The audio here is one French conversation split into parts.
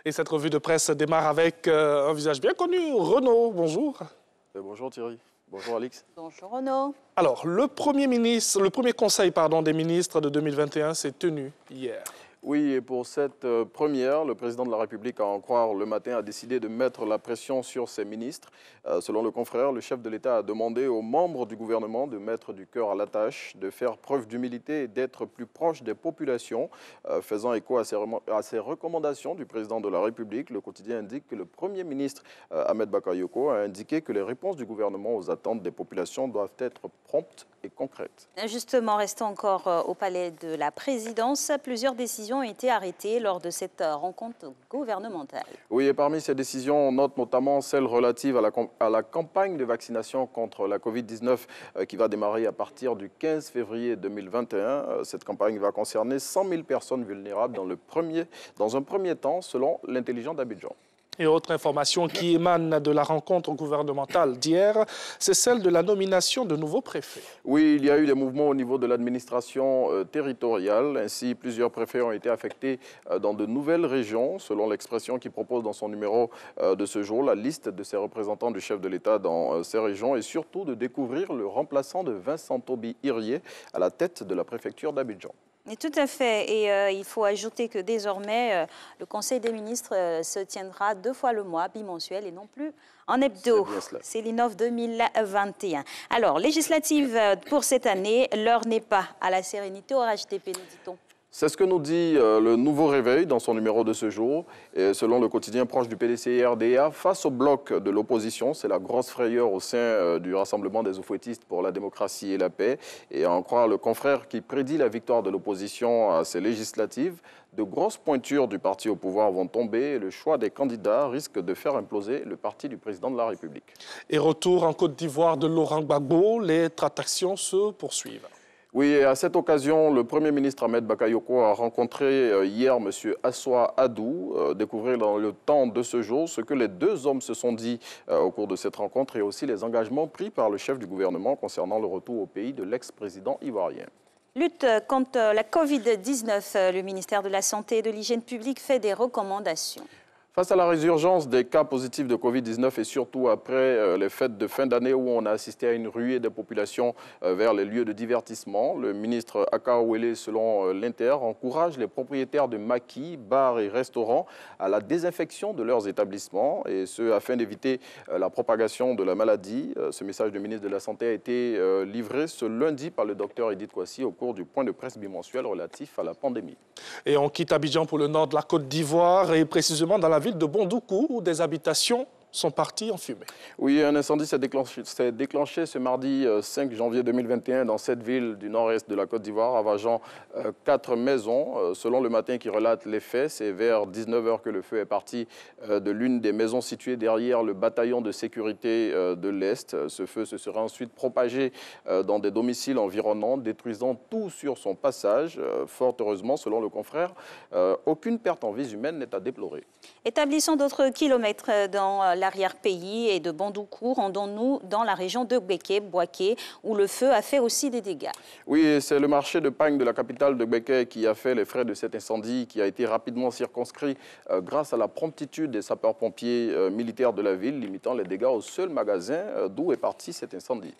Et cette revue de presse démarre avec un visage bien connu, Renaud. Bonjour. Bonjour Thierry. Bonjour Alix. Bonjour Renaud. Alors, le premier conseil des ministres de 2021 s'est tenu hier. Oui, et pour cette première, le président de la République, à en croire le matin, a décidé de mettre la pression sur ses ministres. Selon le confrère, le chef de l'État a demandé aux membres du gouvernement de mettre du cœur à la tâche, de faire preuve d'humilité et d'être plus proche des populations. Faisant écho à ces recommandations du président de la République, le quotidien indique que le Premier ministre, Ahmed Bakayoko, a indiqué que les réponses du gouvernement aux attentes des populations doivent être promptes et concrètes. Justement, restons encore au palais de la présidence. Plusieurs décisions ont été arrêtées lors de cette rencontre gouvernementale. Oui, et parmi ces décisions, on note notamment celle relative à la campagne de vaccination contre la Covid-19 qui va démarrer à partir du 15 février 2021. Cette campagne va concerner 100 000 personnes vulnérables dans un premier temps, selon l'intelligence d'Abidjan. Et autre information qui émane de la rencontre gouvernementale d'hier, c'est celle de la nomination de nouveaux préfets. Oui, il y a eu des mouvements au niveau de l'administration territoriale. Ainsi, plusieurs préfets ont été affectés dans de nouvelles régions, selon l'expression qu'il propose dans son numéro de ce jour, la liste de ses représentants du chef de l'État dans ces régions et surtout de découvrir le remplaçant de Vincent Toby Irié à la tête de la préfecture d'Abidjan. Et tout à fait. Et il faut ajouter que désormais, le Conseil des ministres se tiendra 2 fois le mois, bimensuel et non plus en hebdo. C'est l'INOV 2021. Alors, législative pour cette année, l'heure n'est pas à la sérénité au RHDP, nous dit-on. C'est ce que nous dit le Nouveau Réveil dans son numéro de ce jour. Et selon le quotidien proche du PDC et RDA, face au bloc de l'opposition, c'est la grosse frayeur au sein du Rassemblement des oufouettistes pour la démocratie et la paix. Et à en croire le confrère qui prédit la victoire de l'opposition à ces législatives, de grosses pointures du parti au pouvoir vont tomber et le choix des candidats risque de faire imploser le parti du président de la République. Et retour en Côte d'Ivoire de Laurent Gbagbo, les tractations se poursuivent. Oui, et à cette occasion, le Premier ministre Ahmed Bakayoko a rencontré hier M. Assoua Adou, découvrir dans le temps de ce jour ce que les deux hommes se sont dit au cours de cette rencontre et aussi les engagements pris par le chef du gouvernement concernant le retour au pays de l'ex-président ivoirien. Lutte contre la Covid-19, le ministère de la Santé et de l'Hygiène publique fait des recommandations. Face à la résurgence des cas positifs de Covid-19 et surtout après les fêtes de fin d'année où on a assisté à une ruée des populations vers les lieux de divertissement, le ministre Aka Ouele, selon l'Inter, encourage les propriétaires de maquis, bars et restaurants à la désinfection de leurs établissements et ce afin d'éviter la propagation de la maladie. Ce message du ministre de la Santé a été livré ce lundi par le docteur Edith Kwasi au cours du point de presse bimensuel relatif à la pandémie. Et on quitte Abidjan pour le nord de la Côte d'Ivoire et précisément dans la ville de Bondoukou où des habitations sont partis en fumée. Oui, un incendie s'est déclenché ce mardi 5 janvier 2021 dans cette ville du nord-est de la Côte d'Ivoire, ravageant 4 maisons. Selon le matin qui relate les faits, c'est vers 19 h que le feu est parti de l'une des maisons situées derrière le bataillon de sécurité de l'Est. Ce feu se serait ensuite propagé dans des domiciles environnants, détruisant tout sur son passage. Fort heureusement, selon le confrère, aucune perte en vies humaines n'est à déplorer. Établissons d'autres kilomètres dans l'arrière-pays et de Bondoukou, rendons-nous dans la région de Boaké, où le feu a fait aussi des dégâts. Oui, c'est le marché de Pagne de la capitale de Boaké qui a fait les frais de cet incendie qui a été rapidement circonscrit grâce à la promptitude des sapeurs-pompiers militaires de la ville, limitant les dégâts au seul magasin d'où est parti cet incendie.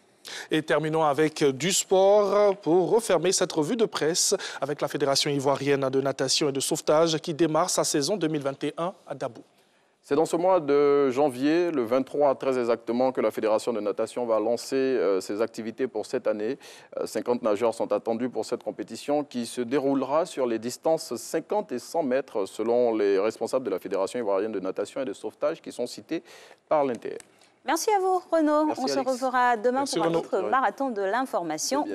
Et terminons avec du sport pour refermer cette revue de presse avec la Fédération ivoirienne de natation et de sauvetage qui démarre sa saison 2021 à Dabou. C'est dans ce mois de janvier, le 23 très exactement, que la Fédération de natation va lancer ses activités pour cette année. 50 nageurs sont attendus pour cette compétition qui se déroulera sur les distances 50 et 100 mètres selon les responsables de la Fédération ivoirienne de natation et de sauvetage qui sont cités par l'Inter. Merci à vous, Renaud. Merci, On Alix. se reverra demain pour un autre Renaud. marathon de l'information.